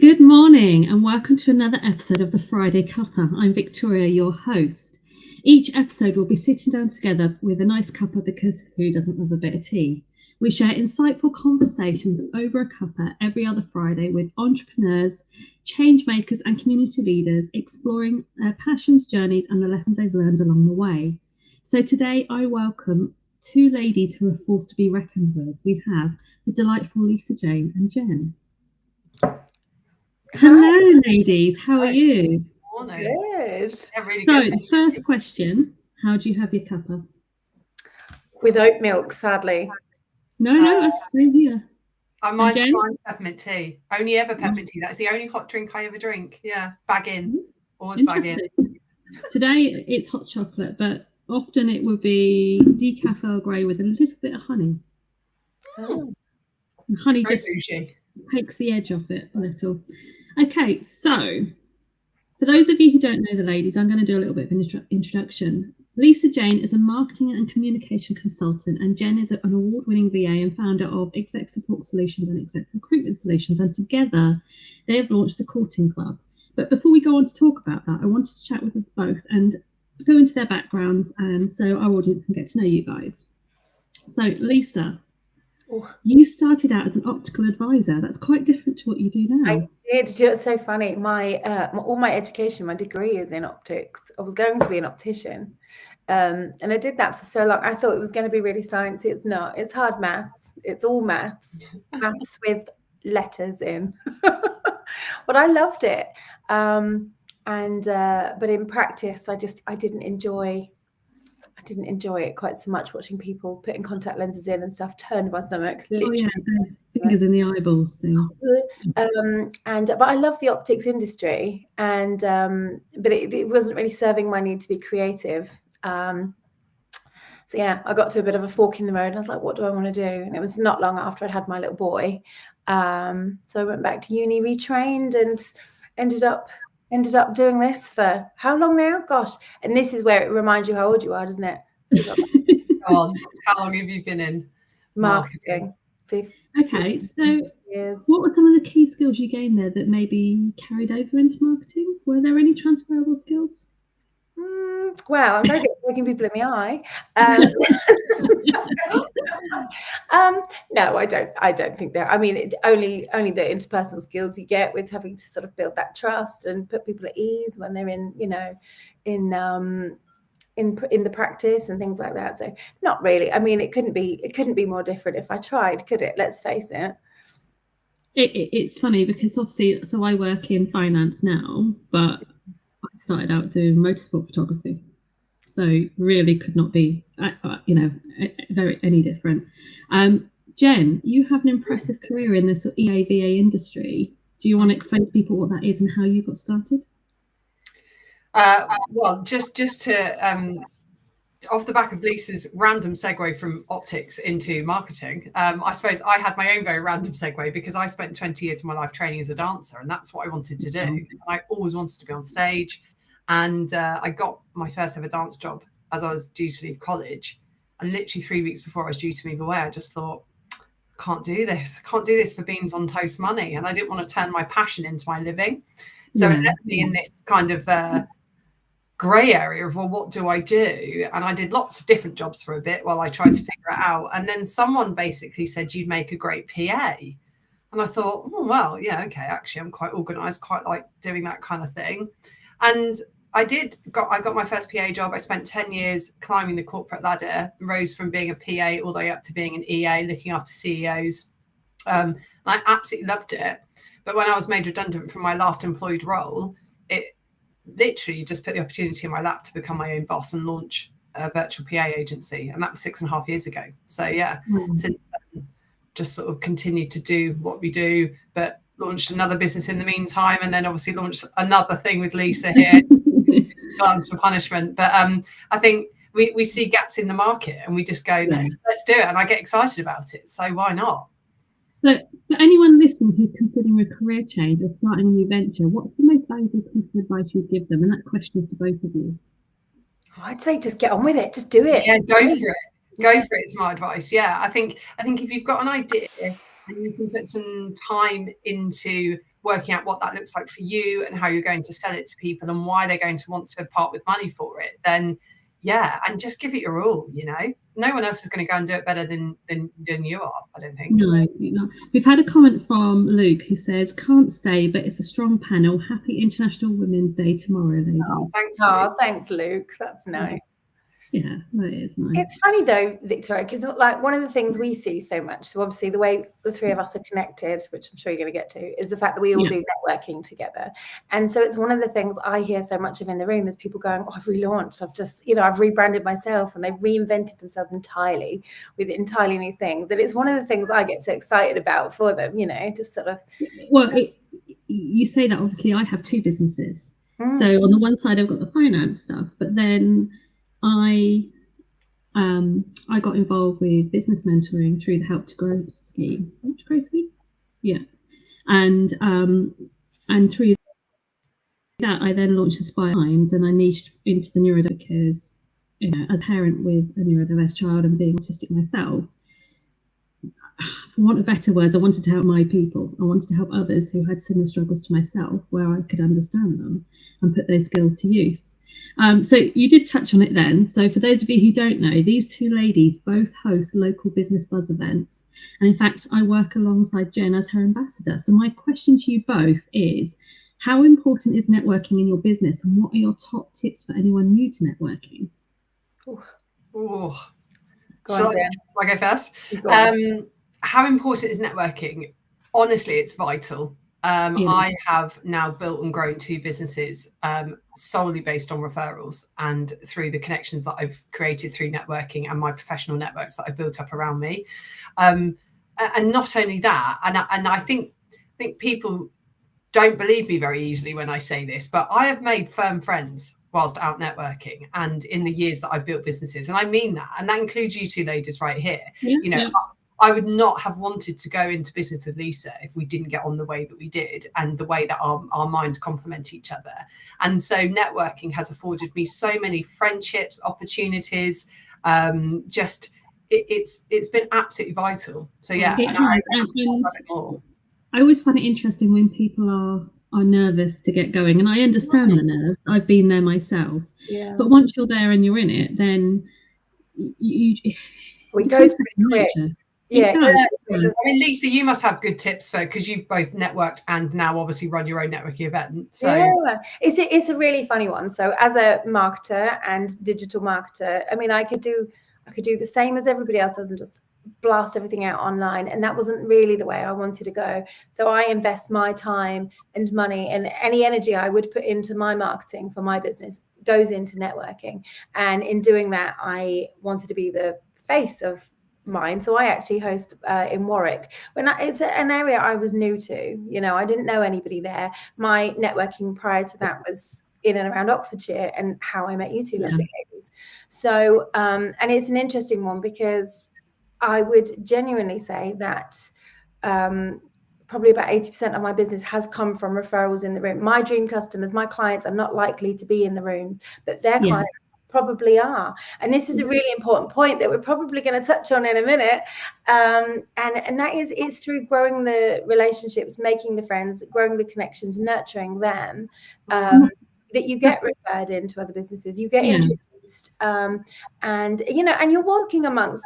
Good morning and welcome to another episode of the Friday Cuppa. I'm Victoria, your host. Each episode we'll be sitting down together with a nice cuppa because who doesn't love a bit of tea? We share insightful conversations over a cuppa every other Friday with entrepreneurs, change makers and community leaders exploring their passions, journeys and the lessons they've learned along the way. So today I welcome two ladies who are a force to be reckoned with. We have the delightful Lisa Jane and Jen. Hello, ladies. How are you? Morning. Good. Yeah, really So, good. the first question, how do you have your cuppa? With oat milk, sadly. No, that's same here. Mine's peppermint tea. Only ever peppermint tea. That's the only hot drink I ever drink. Yeah, bag in. Always bag in. Today it's hot chocolate, but often it would be decaf Earl Grey with a little bit of honey. Oh. And honey Very just bougie. takes the edge off it a little. Okay, so for those of you who don't know the ladies, I'm going to do a little bit of an introduction. Lisa Jane is a marketing and communication consultant, and Jen is an award-winning VA and founder of Exec Support Solutions and Exec Recruitment Solutions, and together they have launched the Courting Club. But before we go on to talk about that, I wanted to chat with them both and go into their backgrounds, and so our audience can get to know you guys. So, Lisa, you started out as an optical advisor. That's quite different to what you do now. I did. It's so funny. All my education, my degree is in optics. I was going to be an optician. And I did that for so long. I thought it was going to be really sciencey. It's not. It's hard maths. It's all maths. Maths with letters in. But I loved it. But in practice, I didn't enjoy it quite so much, watching people putting contact lenses in and stuff. Turned my stomach, literally. Oh yeah, fingers in the eyeballs thing. But I love the optics industry, and but it wasn't really serving my need to be creative. So yeah, I got to a bit of a fork in the road, and I was like, what do I want to do? And it was not long after I'd had my little boy. So I went back to uni, retrained, and ended up doing this for how long now? Gosh. And this is where it reminds you how old you are, doesn't it? How long have you been in marketing? 50 Okay, so years. What were some of the key skills you gained there that maybe carried over into marketing? Were there any transferable skills? Well, I'm very good at looking people in the eye. No, I don't think there. I mean, only the interpersonal skills you get with having to sort of build that trust and put people at ease when they're in the practice and things like that. So not really. I mean, it couldn't be more different if I tried, could it? Let's face it. It's funny because obviously, so I work in finance now, but I started out doing motorsport photography, so really could not be, any different. Jen, you have an impressive career in this EAVA industry. Do you want to explain to people what that is and how you got started? Well, just to off the back of Lisa's random segue from optics into marketing, I suppose I had my own very random segue because I spent 20 years of my life training as a dancer, and that's what I wanted to do. And I always wanted to be on stage, and I got my first ever dance job as I was due to leave college, and literally 3 weeks before I was due to move away, I just thought, can't do this for beans on toast money, and I didn't want to turn my passion into my living. So it left me in this kind of grey area of, well, what do I do? And I did lots of different jobs for a bit while I tried to figure it out. And then someone basically said, you'd make a great PA. And I thought, oh, well, yeah, okay, actually, I'm quite organised, quite like doing that kind of thing. And I got my first PA job. I spent 10 years climbing the corporate ladder, rose from being a PA all the way up to being an EA, looking after CEOs. I absolutely loved it. But when I was made redundant from my last employed role, it literally just put the opportunity in my lap to become my own boss and launch a virtual PA agency. And that was 6.5 years ago. So yeah, since then, just sort of continued to do what we do, but launched another business in the meantime. And then obviously launched another thing with Lisa here, Glance for Punishment. But I think we see gaps in the market and we just go, let's do it. And I get excited about it. So why not? So for anyone listening who's considering a career change or starting a new venture, what's the most valuable piece of advice you'd give them? And that question is to both of you. I'd say just get on with it. Just do it. Yeah, go for it. Go for it is my advice. Yeah, I think if you've got an idea and you can put some time into working out what that looks like for you and how you're going to sell it to people and why they're going to want to part with money for it, then yeah, and just give it your all. No one else is going to go and do it better than you are, I don't think. No, we've had a comment from Luke who says, can't stay, but it's a strong panel. Happy International Women's Day tomorrow, ladies. Thanks, Luke. That's nice. Yeah, that is nice. It's funny though, Victoria, because like one of the things we see so much, so obviously the way the three of us are connected, which I'm sure you're going to get to, is the fact that we all do networking together. And so it's one of the things I hear so much of in the room is people going, I've relaunched, I've just, I've rebranded myself, and they've reinvented themselves entirely with entirely new things. And it's one of the things I get so excited about for them, just sort of. Well, you say that obviously I have two businesses. So on the one side, I've got the finance stuff, but then I got involved with business mentoring through the Help to Grow scheme. Yeah, and through that, I then launched Aspire Minds, and I niched into the neurodiverse, as a parent with a neurodiverse child and being autistic myself. For want of better words, I wanted to help my people. I wanted to help others who had similar struggles to myself, where I could understand them and put those skills to use. So you did touch on it then. So for those of you who don't know, these two ladies both host local business buzz events. And in fact, I work alongside Jen as her ambassador. So my question to you both is, how important is networking in your business, and what are your top tips for anyone new to networking? Go on, Jen. I'll go first. How important is networking? Honestly, it's vital. I have now built and grown two businesses solely based on referrals and through the connections that I've created through networking and my professional networks that I've built up around me. And not only that, and I think people don't believe me very easily when I say this, but I have made firm friends whilst out networking and in the years that I've built businesses. And I mean that. And that includes you two ladies right here. I would not have wanted to go into business with Lisa if we didn't get on the way that we did and the way that our minds complement each other. And so networking has afforded me so many friendships, opportunities. It's been absolutely vital. So yeah, I always find it interesting when people are nervous to get going, and I understand the nerves. I've been there myself. Yeah. But once you're there and you're in it, then it goes pretty quick. Yeah, I mean, Lisa, you must have good tips because you've both networked and now obviously run your own networking event. So yeah, it's a really funny one. So as a marketer and digital marketer, I mean, I could do the same as everybody else does and just blast everything out online, and that wasn't really the way I wanted to go. So I invest my time and money, and any energy I would put into my marketing for my business goes into networking. And in doing that, I wanted to be the face of mine. So I actually host in Warwick. It's an area I was new to. I didn't know anybody there. My networking prior to that was in and around Oxfordshire, and how I met you two lovely ladies. So and it's an interesting one because I would genuinely say that probably about 80% of my business has come from referrals in the room. My dream customers, my clients are not likely to be in the room, but their clients probably are. And this is a really important point that we're probably going to touch on in a minute. And that is, it's through growing the relationships, making the friends, growing the connections, nurturing them, that you get referred into other businesses, you get introduced, and you're walking amongst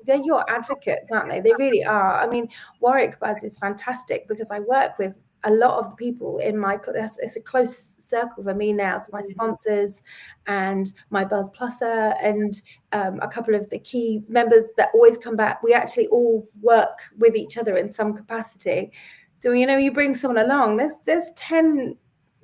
they're your advocates, aren't they? They really are. I mean, Warwick Buzz is fantastic because I work with a lot of the people in my, it's a close circle for me now. So my sponsors and my Buzz Plusser and a couple of the key members that always come back. We actually all work with each other in some capacity. So, you bring someone along, there's 10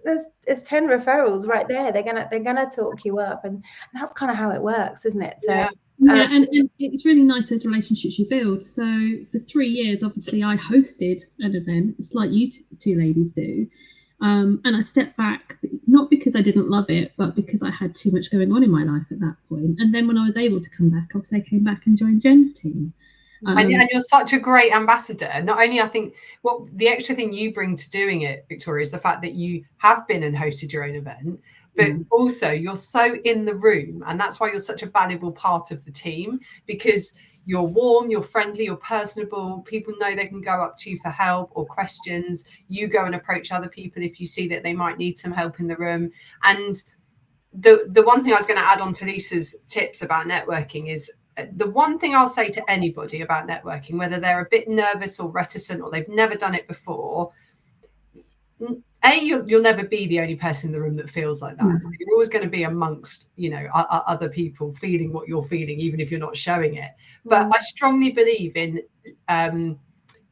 referrals right there. They're gonna talk you up, and that's kind of how it works, isn't it? So and it's really nice those relationships you build. So for 3 years, obviously, I hosted an event, it's like you two ladies do, and I stepped back not because I didn't love it, but because I had too much going on in my life at that point. And then when I was able to come back, obviously, I came back and joined Jen's team. And you're such a great ambassador. Not only, I think, what the extra thing you bring to doing it, Victoria, is the fact that you have been and hosted your own event, but also you're so in the room, and that's why you're such a valuable part of the team, because you're warm, you're friendly, you're personable. People know they can go up to you for help or questions. You go and approach other people if you see that they might need some help in the room. And the one thing I was going to add on to Lisa's tips about networking is, the one thing I'll say to anybody about networking, whether they're a bit nervous or reticent or they've never done it before, you'll never be the only person in the room that feels like that. So you're always going to be amongst, other people feeling what you're feeling, even if you're not showing it. But I strongly believe in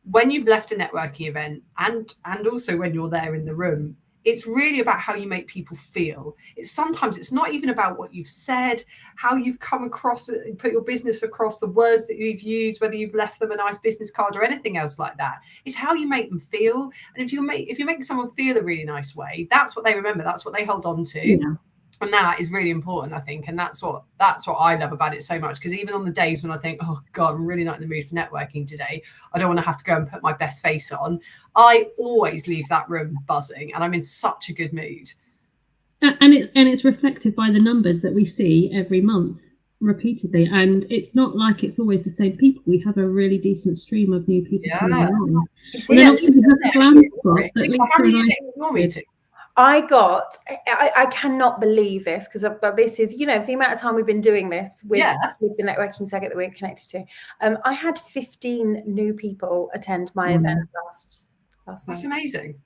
when you've left a networking event and also when you're there in the room, it's really about how you make people feel. Sometimes it's not even about what you've said, how you've come across, put your business across, the words that you've used, whether you've left them a nice business card or anything else like that. It's how you make them feel. And if you make someone feel a really nice way, that's what they remember. That's what they hold on to. Yeah. And that is really important, I think. And that's what I love about it so much. Because even on the days when I think, oh God, I'm really not in the mood for networking today, I don't want to have to go and put my best face on, I always leave that room buzzing and I'm in such a good mood. And it's reflected by the numbers that we see every month repeatedly. And it's not like it's always the same people. We have a really decent stream of new people coming along. And then obviously we have a blind spot that leads to your meetings. I cannot believe this, because this is, the amount of time we've been doing this with the networking circuit that we're connected to. I had 15 new people attend my event last month. That's amazing.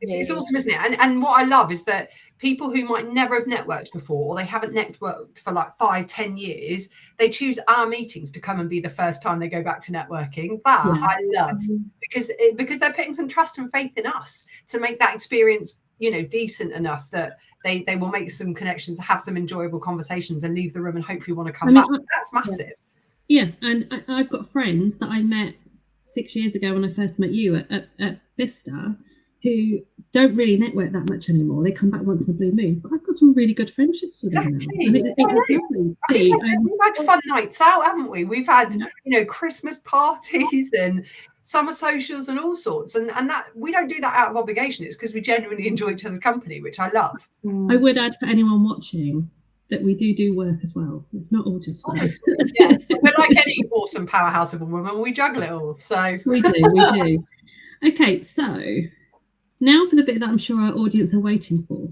It's awesome, isn't it? And what I love is that people who might never have networked before, or they haven't networked for like 5-10 years, they choose our meetings to come and be the first time they go back to networking. I love, because they're putting some trust and faith in us to make that experience decent enough that they will make some connections, have some enjoyable conversations and leave the room and hopefully want to come back. That's massive. Yeah. And I've got friends that I met 6 years ago when I first met you at Vista, who don't really network that much anymore. They come back once in a blue moon, but I've got some really good friendships with them now. And it was lovely to see. We've had fun nights out, haven't we? We've had Christmas parties and summer socials and all sorts, and that we don't do that out of obligation. It's because we genuinely enjoy each other's company, which I love. I would add, for anyone watching, that we do work as well. It's not all just work. Yeah. We're like any awesome powerhouse of a woman. We juggle it all. So we do. Okay, so now for the bit that I'm sure our audience are waiting for,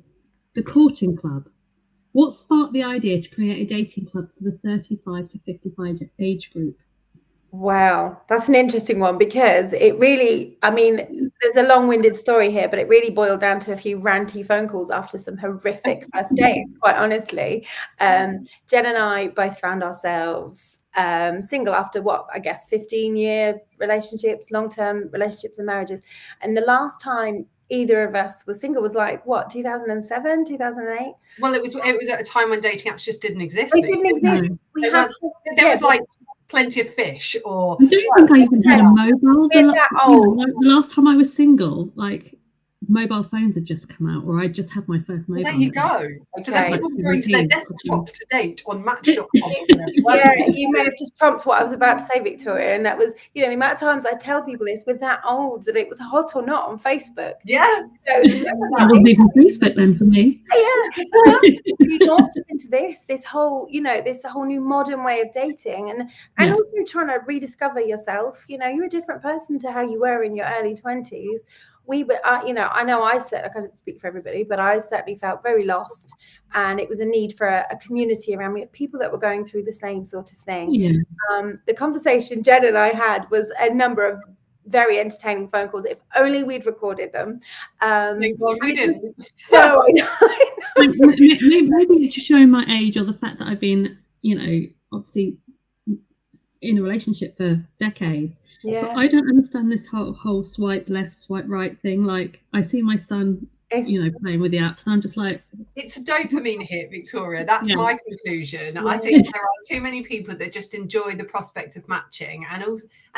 the courting club. What sparked the idea to create a dating club for the 35 to 55 age group? Wow, that's an interesting one, because it really, there's a long-winded story here, but it really boiled down to a few ranty phone calls after some horrific first dates, quite honestly. Jen and I both found ourselves single after 15-year relationships, long-term relationships and marriages. And the last time either of us was single was 2007, 2008? Well, it was at a time when dating apps just didn't exist. They didn't exist. There was plenty of fish, or I don't think I even had a mobile. The last time I was single, mobile phones had just come out, or I just had my first mobile. There you go. So then people were going to their desktop to date on Match.com. You may have just prompted what I was about to say, Victoria, and that was, the amount of times I tell people this, we're that old, that it was hot or not on Facebook. Yeah. So, that wasn't even Facebook then for me. Yeah. Well, we launched into this whole new modern way of dating, and also trying to rediscover yourself. You're a different person to how you were in your early 20s. I know I can't speak for everybody, but I certainly felt very lost, and it was a need for a community around me of people that were going through the same sort of thing. Yeah. The conversation Jen and I had was a number of very entertaining phone calls. If only we'd recorded them. We didn't. No, I know. Maybe it's just showing my age, or the fact that I've been, obviously in a relationship for decades. Yeah. But I don't understand this whole swipe left, swipe right thing. I see my son, playing with the apps, and I'm just like, it's a dopamine hit, Victoria. That's my conclusion. I think there are too many people that just enjoy the prospect of matching, and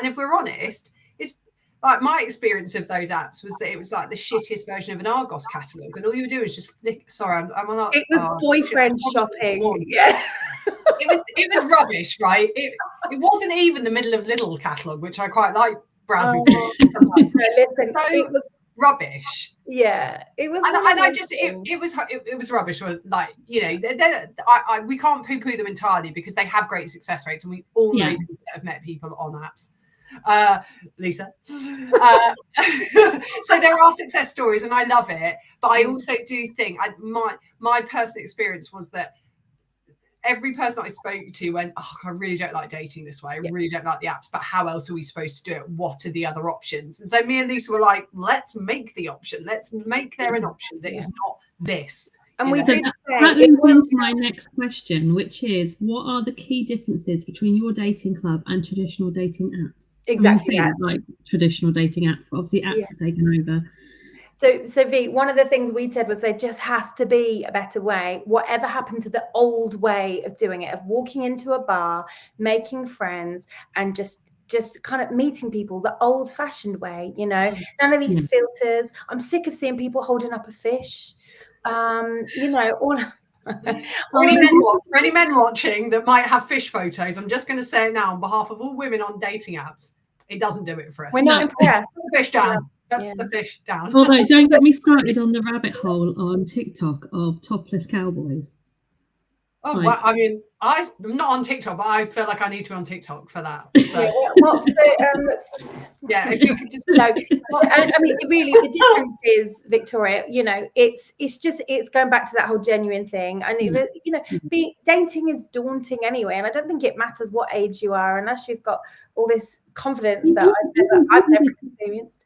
if we're honest, it's like my experience of those apps was that it was like the shittiest version of an Argos catalogue, and all you would do is just flick. Sorry, I'm on that. It was boyfriend shopping. Yeah. It was rubbish, right? It wasn't even the middle of Lidl catalogue, which I quite like browsing through. Listen, it was rubbish. Yeah, it was. And I just, it was rubbish. Like, you know, we can't poo-poo them entirely because they have great success rates, and we all know people that have met people on apps. Lisa. So there are success stories, and I love it. But I also do think my personal experience was that every person I spoke to went, oh, I really don't like dating this way. I really don't like the apps, but how else are we supposed to do it? What are the other options? And so me and Lisa were like, let's make the option. Let's make there an option that is not this. And we did say that leads into my next question, which is, what are the key differences between your dating club and traditional dating apps? Exactly. Like traditional dating apps, but obviously apps are taken over. So V, one of the things we said was there just has to be a better way. Whatever happened to the old way of doing it, of walking into a bar, making friends, and just kind of meeting people the old-fashioned way, you know, none of these filters. I'm sick of seeing people holding up a fish. You know, all for any men watching that might have fish photos, I'm just going to say it now on behalf of all women on dating apps, it doesn't do it for us. We're not impressed. Fish down. The fish down. Although, don't get me started on the rabbit hole on TikTok of topless cowboys. Oh, like, well, I mean, I'm not on TikTok, but I feel like I need to be on TikTok for that. So. What's the, if you could just I mean, really, the difference is, Victoria, you know, it's going back to that whole genuine thing. And you know, dating is daunting anyway, and I don't think it matters what age you are, unless you've got all this confidence that I've never experienced.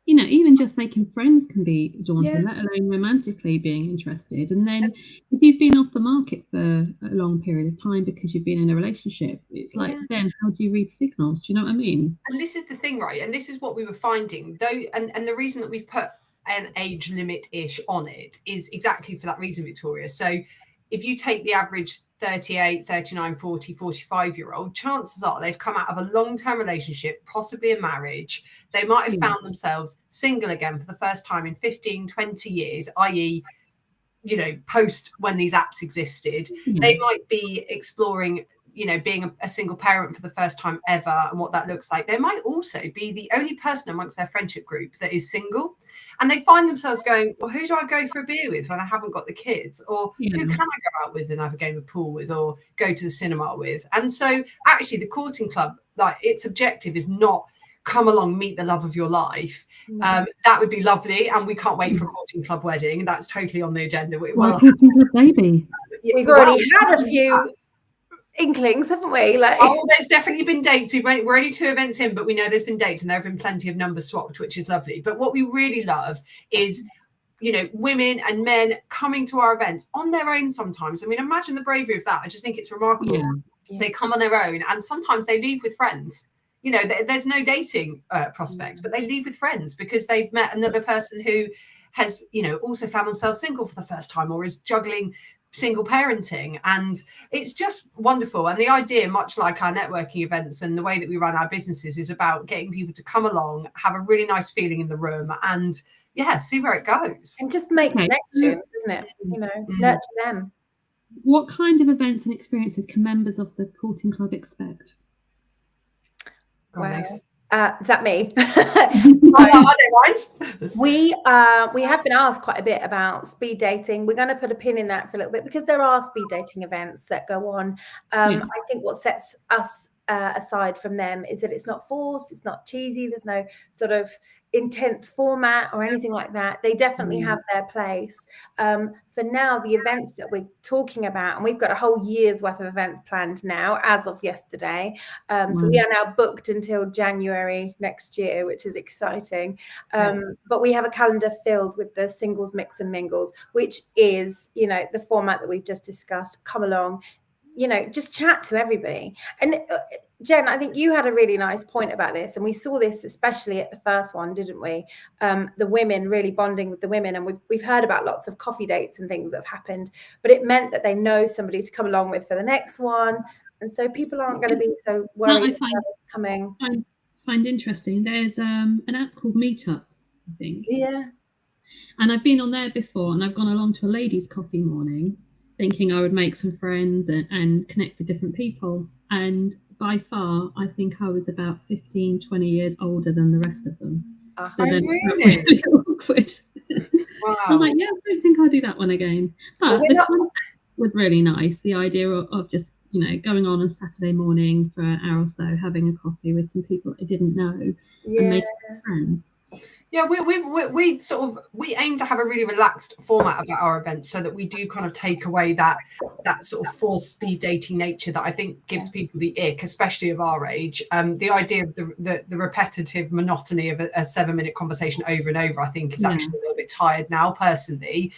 You know, even just making friends can be daunting, let alone romantically being interested. And then if you've been off the market for a long period of time because you've been in a relationship, it's like, then how do you read signals? Do you know what I mean? And this is the thing, right? And this is what we were finding, though, and the reason that we've put an age limit-ish on it is exactly for that reason, Victoria. So if you take the average 38, 39, 40, 45-year-old, chances are they've come out of a long-term relationship, possibly a marriage. They might have found themselves single again for the first time in 15, 20 years, i.e., you know, post when these apps existed. They might be exploring, you know, being a single parent for the first time ever and what that looks like. They might also be the only person amongst their friendship group that is single. And they find themselves going, well, who do I go for a beer with when I haven't got the kids? Or who can I go out with and have a game of pool with, or go to the cinema with? And so actually the courting club, like, its objective is not come along, meet the love of your life. That would be lovely. And we can't wait for a courting club wedding. That's totally on the agenda. Courting club baby. We've already had a few inklings, haven't we? Like, oh, there's definitely been dates. We're only 2 events in, but we know there's been dates, and there have been plenty of numbers swapped, which is lovely. But what we really love is, you know, women and men coming to our events on their own sometimes. I mean, imagine the bravery of that. I just think it's remarkable. They come on their own, and sometimes they leave with friends. You know, there's no dating prospects, but they leave with friends because they've met another person who has, you know, also found themselves single for the first time, or is juggling single parenting. And it's just wonderful. And the idea, much like our networking events and the way that we run our businesses, is about getting people to come along, have a really nice feeling in the room, and see where it goes, and just make connections, isn't it? You know, nurture them. What kind of events and experiences can members of the courting club expect? Well, is that me? I don't mind. We have been asked quite a bit about speed dating. We're going to put a pin in that for a little bit, because there are speed dating events that go on. I think what sets us aside from them is that it's not forced, it's not cheesy, there's no sort of intense format or anything like that. They definitely have their place. For now, the events that we're talking about, and we've got a whole year's worth of events planned now as of yesterday, so we are now booked until January next year, which is exciting. But we have a calendar filled with the singles mix and mingles, which is, you know, the format that we've just discussed. Come along, you know, just chat to everybody. And Jen, I think you had a really nice point about this, and we saw this especially at the first one, didn't we? The women really bonding with the women, and we've heard about lots of coffee dates and things that have happened, but it meant that they know somebody to come along with for the next one, and so people aren't going to be so worried about it's coming. I find interesting. There's an app called Meetups, I think. Yeah. And I've been on there before, and I've gone along to a ladies' coffee morning, thinking I would make some friends and connect with different people. And by far, I think I was about 15, 20 years older than the rest of them. So really? awkward. Wow. I was like, yeah, I don't think I'll do that one again. But the concept was really nice. The idea of just, you know, going on Saturday morning for an hour or so, having a coffee with some people I didn't know, and making friends. Yeah, we aim to have a really relaxed format about our events, so that we do kind of take away that sort of forced speed dating nature that I think gives people the ick, especially of our age. The idea of the repetitive monotony of a 7-minute conversation over and over, I think, is actually a little bit tired now, personally.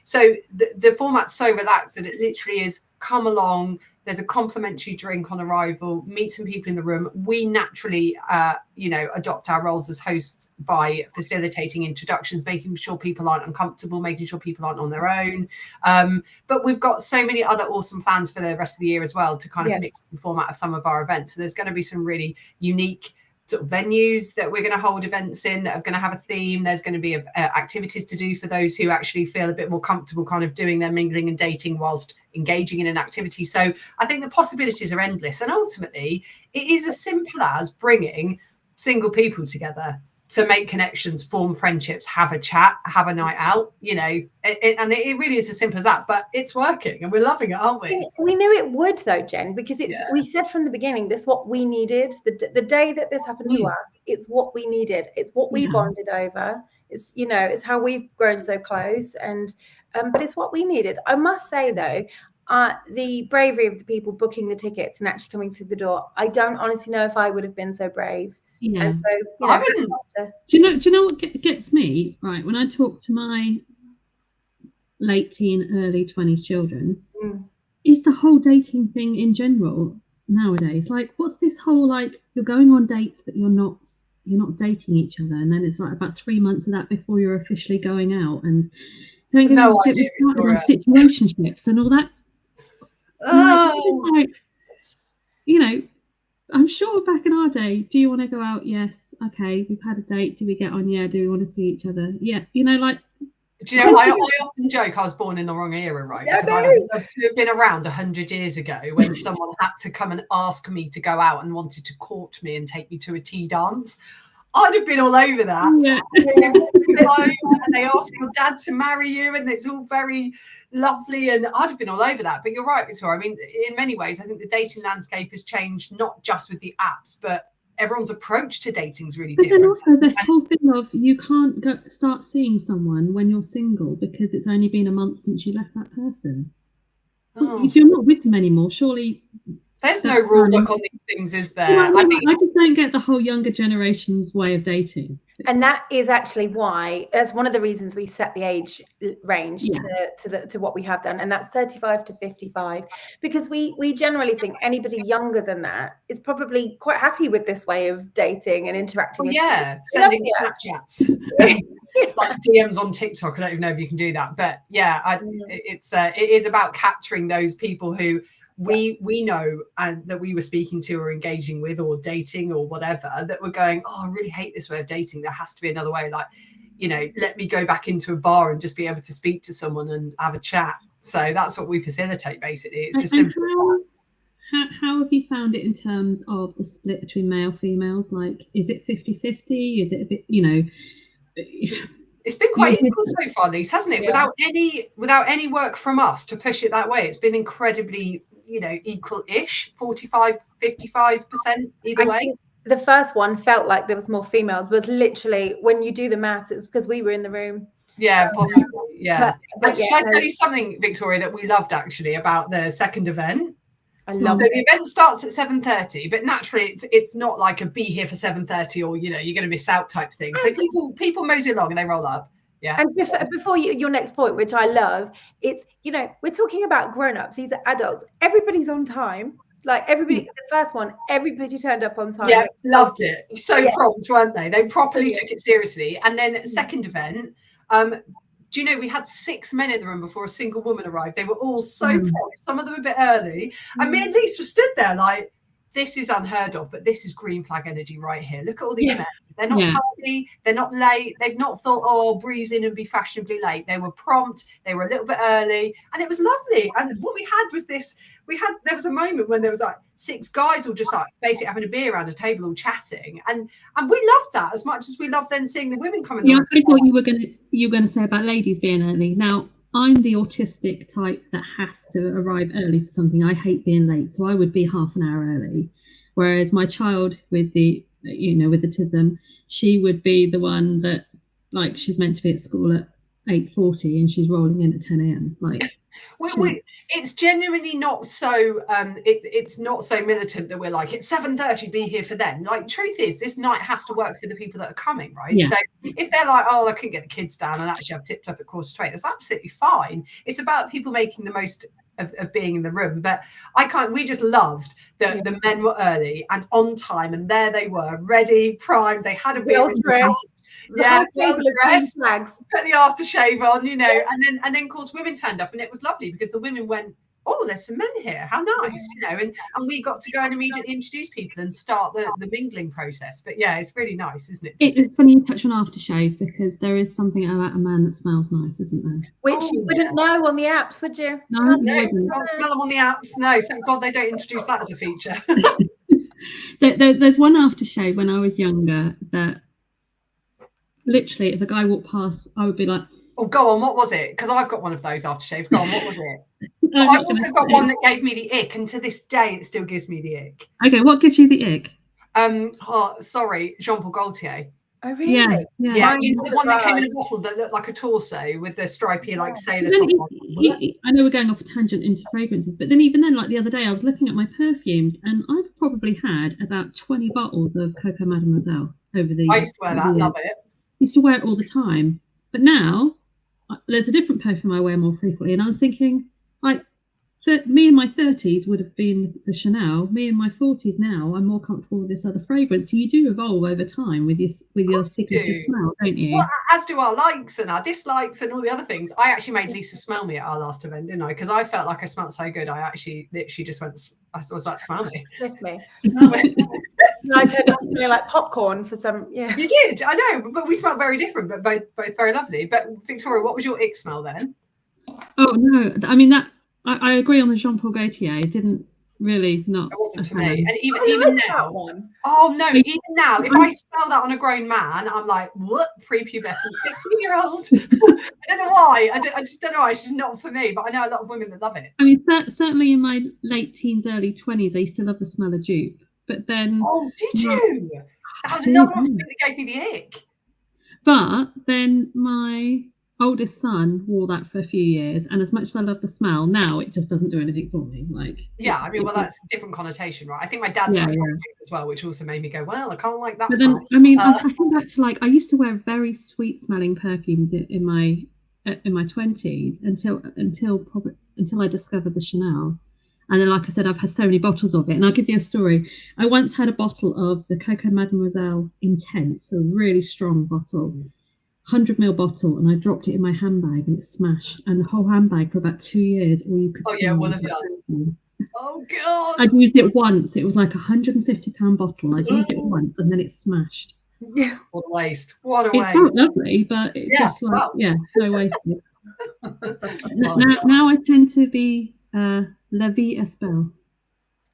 So the format's so relaxed that it literally is come along. There's a complimentary drink on arrival, meet some people in the room. We naturally, adopt our roles as hosts by facilitating introductions, making sure people aren't uncomfortable, making sure people aren't on their own. But we've got so many other awesome plans for the rest of the year as well to kind of mix the format of some of our events. So there's going to be some really unique sort of venues that we're going to hold events in that are going to have a theme. There's going to be activities to do for those who actually feel a bit more comfortable kind of doing their mingling and dating whilst engaging in an activity. So I think the possibilities are endless, and ultimately it is as simple as bringing single people together to make connections, form friendships, have a chat, have a night out, and it really is as simple as that. But it's working and we're loving it, aren't we? We knew it would, though, Jen, because we said from the beginning, this is what we needed. The day that this happened to us, it's what we needed. It's what we bonded over. It's, it's how we've grown so close. And but it's what we needed. I must say, though, the bravery of the people booking the tickets and actually coming through the door, I don't honestly know if I would have been so brave. Yeah. And so, do you know what gets me, right? When I talk to my late teen, early 20s children, is the whole dating thing in general nowadays. Like, what's this whole, like, you're going on dates, but you're not dating each other, and then it's like about 3 months of that before you're officially going out, and don't get me started on situationships and all that. Like, I'm sure back in our day, do you want to go out? Yes. Okay, we've had a date. Do we get on? Yeah. Do we want to see each other? Yeah. Like. Do you know, I often joke I was born in the wrong era, right? Because I'd love to have been around 100 years ago when someone had to come and ask me to go out and wanted to court me and take me to a tea dance. I'd have been all over that. Yeah. And they ask your dad to marry you, and it's all very lovely, and I'd have been all over that. But you're right, Victoria. I mean, in many ways, I think the dating landscape has changed, not just with the apps, but everyone's approach to dating is really different. But then also this whole thing of you can't start seeing someone when you're single because it's only been a month since you left that person. If you're not with them anymore, surely there's no rule book on these things, is there? I just don't get the whole younger generation's way of dating. And that is actually why, that's one of the reasons we set the age range to what we have done, and that's 35 to 55, because we generally think anybody younger than that is probably quite happy with this way of dating and interacting. Sending Snapchats, like DMs on TikTok. I don't even know if you can do that, but it is about capturing those people who we know and that we were speaking to or engaging with or dating or whatever, that were going, I really hate this way of dating. There has to be another way. Like, let me go back into a bar and just be able to speak to someone and have a chat. So that's what we facilitate, basically. It's as simple as that. How have you found it in terms of the split between male females? Like, is it 50-50? Is it a bit, It's been quite equal so far, Lise, hasn't it? Yeah. Without any work from us to push it that way, it's been incredibly, equal-ish, 45, 55% either way. The first one felt like there was more females, was literally, when you do the maths, it was because we were in the room. Yeah, possibly. Yeah. But shall I tell you something, Victoria, that we loved actually about the second event? I love it. The event starts at 7:30, but naturally it's not like a be here for 7:30 or you're going to miss out type thing. So people mosey along and they roll up. Yeah. And before your next point, which I love, it's we're talking about grown-ups. These are adults. Everybody's on time. Like everybody, the first one, everybody turned up on time. Yeah, loved it. So prompt, weren't they? They properly took it seriously. And then second event, do you know, we had 6 men in the room before a single woman arrived. They were all so prompt, some of them a bit early. And me and Lise were stood there like, this is unheard of, but this is green flag energy right here. Look at all these men. They're not tardy. They're not late. They've not thought, oh, I'll breeze in and be fashionably late. They were prompt. They were a little bit early, and it was lovely. And what we had was this. There was a moment when there was like 6 guys all just like basically having a beer around a table, all chatting, and we loved that as much as we loved then seeing the women come in. Yeah, I thought you were going to say about ladies being early. Now, I'm the autistic type that has to arrive early for something. I hate being late, so I would be half an hour early. Whereas my child with the autism, she would be the one that, like, she's meant to be at school at 8:40 and she's rolling in at 10 a.m. Like, it's genuinely not so. It's not so militant that we're like, it's 7:30, be here for them. Like, truth is, this night has to work for the people that are coming, right? Yeah. So if they're like, oh, I couldn't get the kids down, and actually I've tipped up at 8:45, that's absolutely fine. It's about people making the most of being in the room. But we just loved that the men were early and on time, and there they were, ready, primed. They had a beer, well dressed, well dressed, put the aftershave on, and then of course women turned up, and it was lovely because the women went, oh, there's some men here, how nice, and we got to go and immediately introduce people and start the mingling process. But yeah, it's really nice, isn't it? It's funny you touch on aftershave, because there is something about a man that smells nice, isn't there? Which you wouldn't know on the apps, would you? No, you can't smell them on the apps. No, thank God they don't introduce that as a feature. There's one aftershave when I was younger that literally, if a guy walked past, I would be like, oh, go on, what was it? Because I've got one of those aftershaves. Go on, what was it? I've also got one that gave me the ick, and to this day it still gives me the ick. Okay, what gives you the ick? Sorry, Jean-Paul Gaultier. Oh, really? Yeah. It's the one that came in a bottle that looked like a torso with the stripy, like, sailor top on. I know we're going off a tangent into fragrances, but then even then, like the other day, I was looking at my perfumes, and I've probably had about 20 bottles of Coco Mademoiselle over the years. I used to wear that, love it. Used to wear it all the time. But now, there's a different perfume I wear more frequently, and I was thinking, like, me in my 30s would have been the Chanel. Me in my 40s now, I'm more comfortable with this other fragrance. So you do evolve over time with your signature smell, don't you? Well, as do our likes and our dislikes and all the other things. I actually made Lisa smell me at our last event, didn't I? Because I felt like I smelled so good. I actually literally just went, I was like, smell me. Sniff me. Smell me. I said I was smelling like popcorn for some, yeah. You did, I know, but we smelled very different, but both very lovely. But Victoria, what was your ick smell then? Oh, no. I mean, I agree on the Jean-Paul Gaultier. It didn't really not. It wasn't for me. And even now. One. Oh no! Even now, if I smell that on a grown man, I'm like, what? Prepubescent 16-year-old. I don't know why. I just don't know why. It's just not for me. But I know a lot of women that love it. I mean, certainly in my late teens, early 20s, I used to love the smell of dupe. But then. Oh, did you? That was another one that gave me the ick. But then my oldest son wore that for a few years, and as much as I love the smell, now it just doesn't do anything for me. Like, yeah, I mean, well, that's a different connotation, right? I think my dad started as well, which also made me go, well, I can't like that. But then, I mean, I think back to, like, I used to wear very sweet smelling perfumes in my 20s until I discovered the Chanel. And then, like I said, I've had so many bottles of it. And I'll give you a story. I once had a bottle of the Coco Mademoiselle Intense, a really strong bottle. 100 ml bottle, and I dropped it in my handbag and it smashed, and the whole handbag for about 2 years all you could see. One of them. Oh god, I'd used it once. It was like £150 bottle. I'd used it once and then it smashed. Yeah, what a waste. It felt lovely, but it just like so wasted. now I tend to be La Vie Espelle.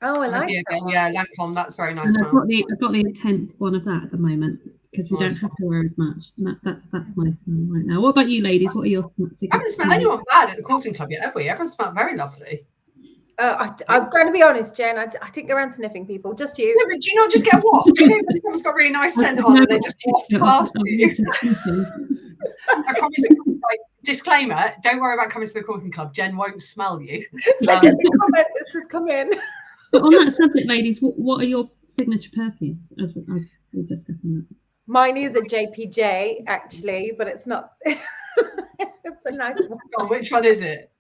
Oh, I like that. Yeah, Lancome, that's very nice. And I've got the intense one of that at the moment, because you don't have to wear as much. And that's my smell right now. What about you, ladies? What are your signatures? I haven't smelled anyone bad at the courting club yet, have we? Everyone smelled very lovely. I'm going to be honest, Jen. I didn't go around sniffing people, just you. Yeah, but do you not just get waft? Someone's got really nice scent on and they just waft past you. I promise. Disclaimer: don't worry about coming to the courting club. Jen won't smell you. Let's just come in. But on that subject, ladies, what are your signature perfumes? As we're discussing that. Mine is a JPJ, actually, but it's not. It's a nice one. Oh, which one is it?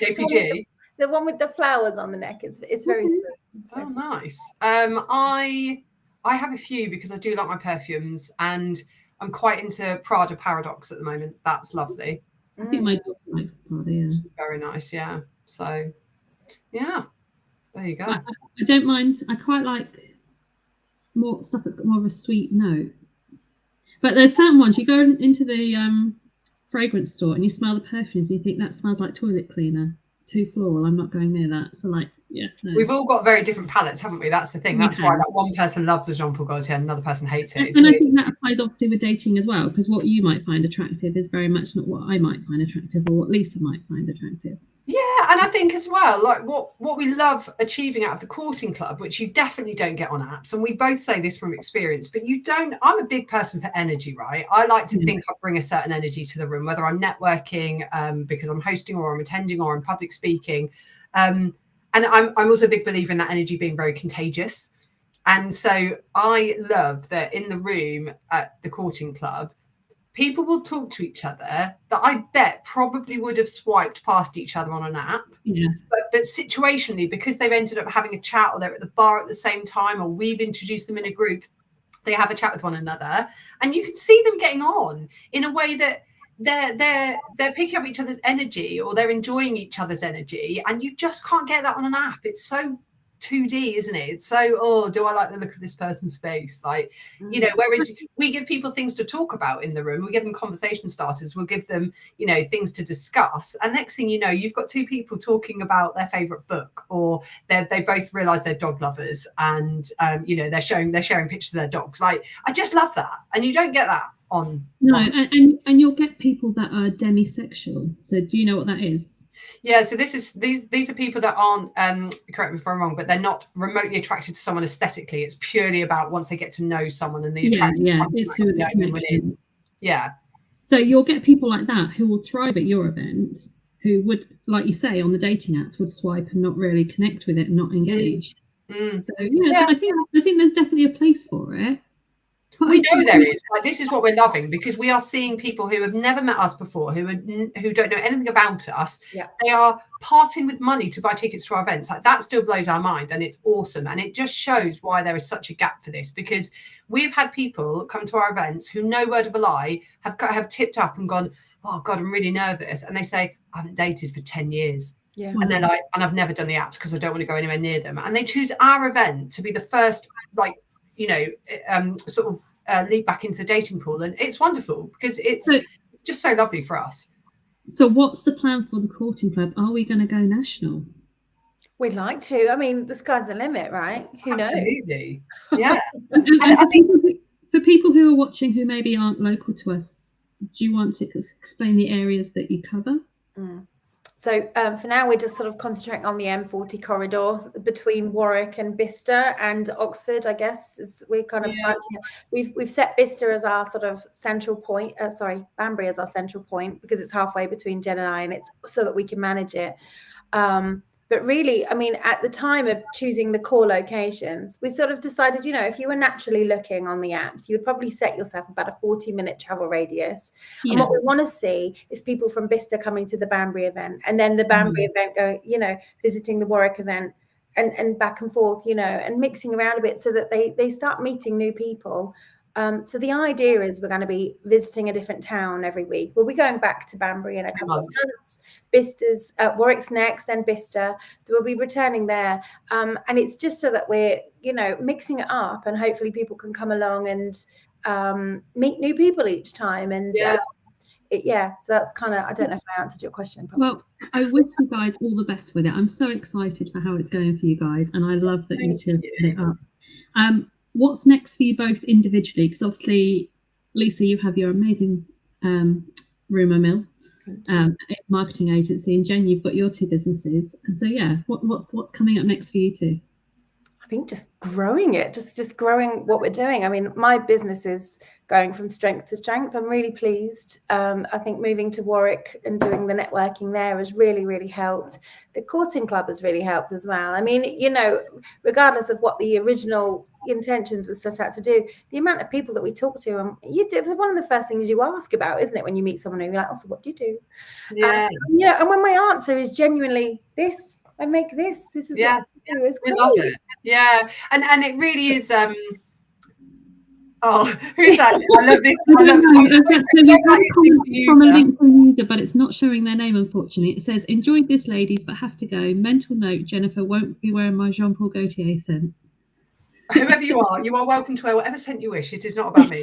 JPG. The one with the flowers on the neck. It's very sweet. Oh, nice. I have a few because I do like my perfumes, and I'm quite into Prada Paradox at the moment. That's lovely. I think my daughter likes Prada. Yeah. Very nice. Yeah. So, yeah. There you go. I don't mind. I quite like more stuff that's got more of a sweet note. But there's certain ones, you go into the fragrance store and you smell the perfumes and you think that smells like toilet cleaner, too floral, I'm not going near that. So like, yeah. No. We've all got very different palettes, haven't we? That's the thing. That's why that one person loves the Jean Paul Gaultier and another person hates it. And I think that applies obviously with dating as well, because what you might find attractive is very much not what I might find attractive or what Lisa might find attractive. Yeah, and I think as well, like what we love achieving out of the courting club, which you definitely don't get on apps, and we both say this from experience, but you don't. I'm a big person for energy, right? I like to think I bring a certain energy to the room, whether I'm networking because I'm hosting or I'm attending or I'm public speaking, and I'm also a big believer in that energy being very contagious. And so I love that in the room at the courting club, people will talk to each other that I bet probably would have swiped past each other on an app. Yeah. But situationally, because they've ended up having a chat or they're at the bar at the same time or we've introduced them in a group, they have a chat with one another. And you can see them getting on in a way that they're picking up each other's energy or they're enjoying each other's energy. And you just can't get that on an app. It's so 2D, isn't it? It's so, do I like the look of this person's face? Like, you know, whereas we give people things to talk about in the room, we give them conversation starters, we'll give them, you know, things to discuss. And next thing you know, you've got two people talking about their favorite book, or they both realize they're dog lovers, and you know, they're sharing pictures of their dogs. Like, I just love that. And you don't get that on. And you'll get people that are demisexual. So do you know what that is? Yeah, so these are people that aren't, correct me if I'm wrong, but they're not remotely attracted to someone aesthetically. It's purely about once they get to know someone and the attraction. Yeah. So you'll get people like that who will thrive at your event, who would, like you say, on the dating apps would swipe and not really connect with it and not engage. So I think there's definitely a place for it. We know there is. Like, this is what we're loving, because we are seeing people who have never met us before, who don't know anything about us. Yeah. They are parting with money to buy tickets to our events. Like, that still blows our mind, and it's awesome. And it just shows why there is such a gap for this, because we've had people come to our events who, no word of a lie, have tipped up and gone, oh God, I'm really nervous. And they say, I haven't dated for 10 years. Yeah. And they're like, and I've never done the apps because I don't want to go anywhere near them. And they choose our event to be the first, like, you know, sort of lead back into the dating pool. And it's wonderful because it's just so lovely for us. So what's the plan for the courting club? Are we going to go national? We'd like to. I mean, the sky's the limit, right? Who knows? Absolutely. Yeah. and I think for people who are watching who maybe aren't local to us, do you want to explain the areas that you cover? So for now, we're just sort of concentrating on the M40 corridor between Warwick and Bicester and Oxford, I guess, is we're kind of we've set Bicester as our sort of central point, Banbury as our central point, because it's halfway between Jen and I, and it's so that we can manage it. But really, I mean, at the time of choosing the core locations, we sort of decided, you know, if you were naturally looking on the apps, you would probably set yourself about a 40-minute travel radius. Yeah. And what we want to see is people from Bicester coming to the Banbury event, and then the Banbury event going, you know, visiting the Warwick event, and back and forth, you know, and mixing around a bit so that they start meeting new people. So the idea is we're going to be visiting a different town every week. We'll be going back to Banbury in a couple of months. Bicester's, Warwick's next, then Bicester. So we'll be returning there. And it's just so that we're, you know, mixing it up, and hopefully people can come along and meet new people each time. And so that's kind of, I don't know if I answered your question. Probably. Well, I wish you guys all the best with it. I'm so excited for how it's going for you guys. And I love that you two have put it up. What's next for you both individually? Because obviously, Lisa, you have your amazing rumour mill marketing agency, and Jen, you've got your two businesses. And so, yeah, what's coming up next for you two? I think just growing it, just growing what we're doing. I mean, my business is going from strength to strength. I'm really pleased. I think moving to Warwick and doing the networking there has really, really helped. The courting club has really helped as well. I mean, you know, regardless of what the original intentions were set out to do, the amount of people that we talk to, and it's one of the first things you ask about, isn't it, when you meet someone and you're like, oh, so what do you do? Yeah. You know, and when my answer is genuinely this, I make this is what I do. It's we love it. Yeah. And it really is Oh, who's that? I love this. I don't know. So we've got a comment from a LinkedIn user, but it's not showing their name, unfortunately. It says, enjoyed this, ladies, but have to go. Mental note, Jennifer won't be wearing my Jean-Paul Gaultier scent. Whoever you are welcome to wear whatever scent you wish. It is not about me.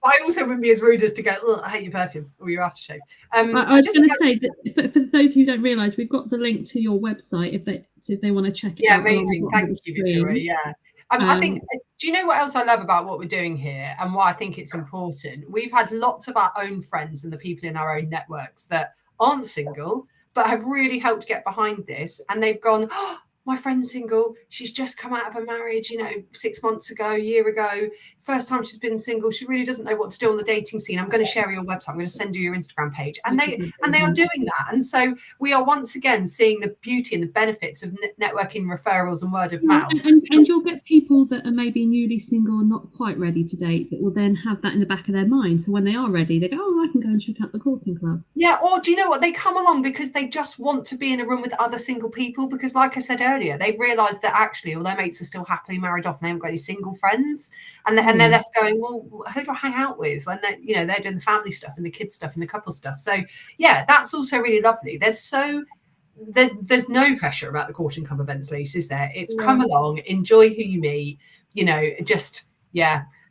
I also wouldn't be as rude as to go, I hate your perfume or your aftershave. I was going to say that for those who don't realise, we've got the link to your website if they want to check it out. Yeah, amazing. Thank you, Victoria. Yeah. I think, do you know what else I love about what we're doing here and why I think it's important? We've had lots of our own friends and the people in our own networks that aren't single, but have really helped get behind this. And they've gone, oh, my friend's single. She's just come out of a marriage, 6 months ago, a year ago. First time she's been single. She really doesn't know what to do on the dating scene. I'm going to share your website. I'm going to send you your Instagram page. And they are doing that. And so we are once again seeing the beauty and the benefits of networking, referrals and word of mouth. And you'll get people that are maybe newly single and not quite ready to date that will then have that in the back of their mind. So when they are ready, they go, oh, I can go and check out the courting club. Yeah. Or do you know what? They come along because they just want to be in a room with other single people. Because like I said earlier, they've realised that actually all their mates are still happily married off and they haven't got any single friends. And they're left going, well, who do I hang out with when they're doing the family stuff and the kids stuff and the couple stuff? So yeah, that's also really lovely. There's no pressure about the courting club events, Lise, is there? It's come along, enjoy who you meet, just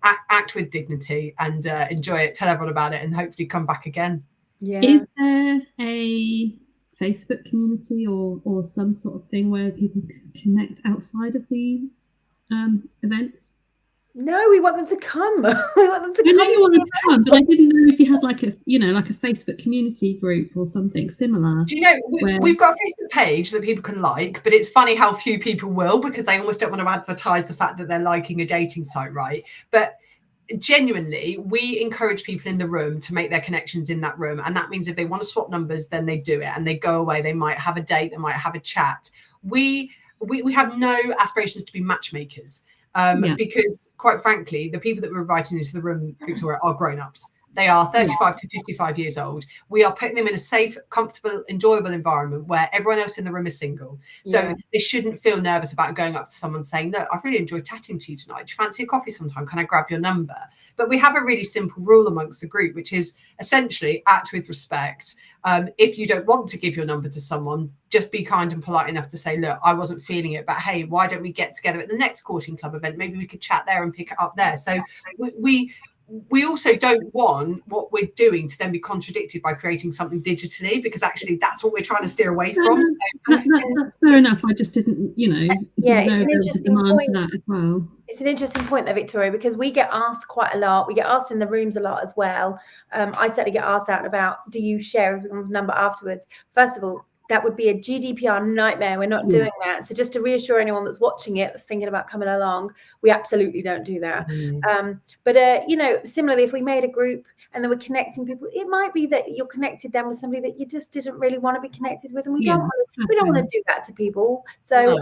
act with dignity and enjoy it, tell everyone about it and hopefully come back again. Yeah. Is there a Facebook community or some sort of thing where people connect outside of the events? No, we want them to come. We want them to I come. know you want them to come, but I didn't know if you had like a Facebook community group or something similar. Do you know, we've got a Facebook page that people can like, but it's funny how few people will because they almost don't want to advertise the fact that they're liking a dating site, right? But genuinely, we encourage people in the room to make their connections in that room. And that means if they want to swap numbers, then they do it and they go away. They might have a date, they might have a chat. We have no aspirations to be matchmakers. Because quite frankly, the people that we're inviting into the room, Victoria, are grown-ups. They are 35 to 55 years old. We are putting them in a safe, comfortable, enjoyable environment where everyone else in the room is single. So they shouldn't feel nervous about going up to someone saying, look, I've really enjoyed chatting to you tonight. Do you fancy a coffee sometime? Can I grab your number? But we have a really simple rule amongst the group, which is essentially act with respect. If you don't want to give your number to someone, just be kind and polite enough to say, look, I wasn't feeling it, but hey, why don't we get together at the next courting club event? Maybe we could chat there and pick it up there. So we also don't want what we're doing to then be contradicted by creating something digitally, because actually that's what we're trying to steer away from. So, that's fair enough. I just didn't, it's an interesting point for that as well. It's an interesting point there, Victoria, because we get asked quite a lot. We get asked in the rooms a lot as well. I certainly get asked out and about, do you share everyone's number afterwards? First of all, that would be a GDPR nightmare. We're not doing that. So just to reassure anyone that's watching it, that's thinking about coming along, we absolutely don't do that. But similarly, if we made a group and then we're connecting people, it might be that you're connected then with somebody that you just didn't really want to be connected with, and we don't want to do that to people. So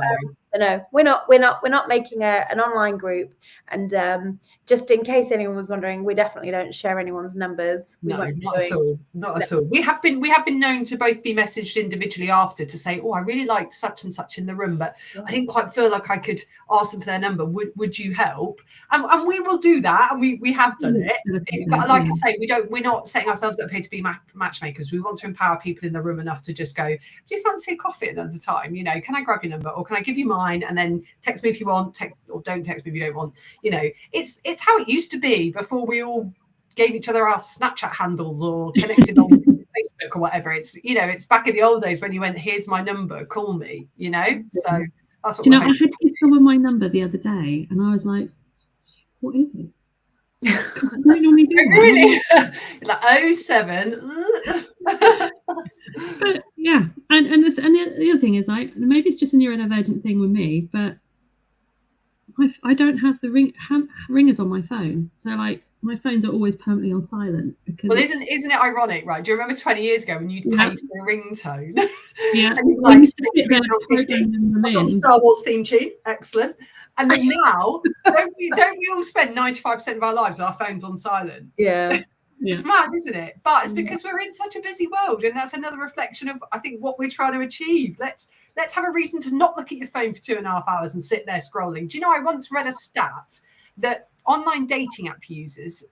no, we're not making an online group. And just in case anyone was wondering, we definitely don't share anyone's numbers. Not at all. We have been known to both be messaged individually after to say, oh, I really liked such and such in the room, but I didn't quite feel like I could ask them for their number. Would you help? And we will do that, and we have done it. But like I say, we're not setting ourselves up here to be matchmakers. We want to empower people in the room enough to just go, do you fancy a coffee another time? Can I grab your number, or can I give you mine, and then text me if you want, text, or don't text me if you don't want. It's how it used to be before we all gave each other our Snapchat handles or connected on Facebook or whatever. It's back in the old days when you went, here's my number, call me, so that's what I had to give someone my number the other day and I was like, what is it? I don't normally do that. Really? Like 07. But yeah, and the other thing is, maybe it's just a neurodivergent thing with me, but I don't have the ringers on my phone, so like my phones are always permanently on silent. Because isn't it ironic, right? Do you remember 20 years ago when you'd paid for a ringtone? Yeah, and you'd like sit there I've got the Star Wars theme tune, excellent. And then now, don't we all spend 95% of our lives with our phones on silent? Yeah. It's mad, isn't it? But it's because we're in such a busy world, and that's another reflection of, I think, what we're trying to achieve. Let's have a reason to not look at your phone for 2.5 hours and sit there scrolling. Do you know, I once read a stat that online dating app users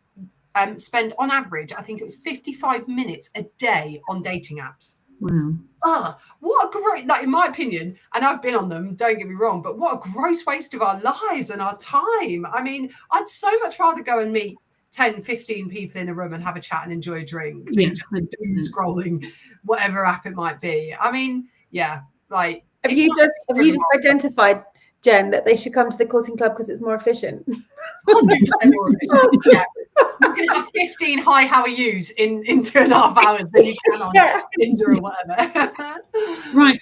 spend on average, I think it was 55 minutes a day on dating apps. Wow. What a great, like, in my opinion, and I've been on them, don't get me wrong, but what a gross waste of our lives and our time. I mean, I'd so much rather go and meet 10, 15 people in a room and have a chat and enjoy a drink than just doom scrolling whatever app it might be. I mean, yeah, like, have you just identified, Jen, that they should come to the courting club because it's more efficient? 100% more efficient. Yeah. You can have 15 hi, how are yous in 2.5 hours than you can on Tinder or whatever. Right,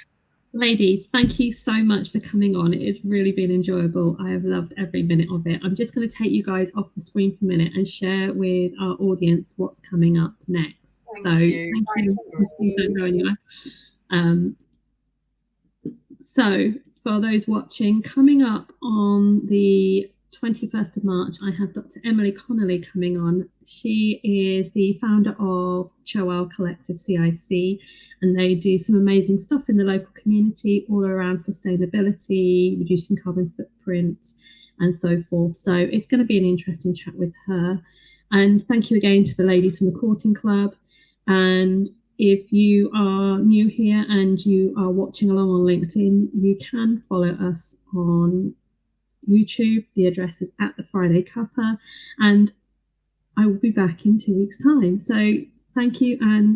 ladies, thank you so much for coming on. It has really been enjoyable. I have loved every minute of it. I'm just going to take you guys off the screen for a minute and share with our audience what's coming up next. Thank you. Don't go anywhere. So for those watching, coming up on the 21st of March, I have Dr. Emily Connolly coming on. She is the founder of Choel Collective CIC, and they do some amazing stuff in the local community all around sustainability, reducing carbon footprint, and so forth. So it's going to be an interesting chat with her. And thank you again to the ladies from the Courting Club. And if you are new here and you are watching along on LinkedIn, you can follow us on YouTube. The address is at the Friday Cuppa, and I will be back in 2 weeks' time. So thank you, and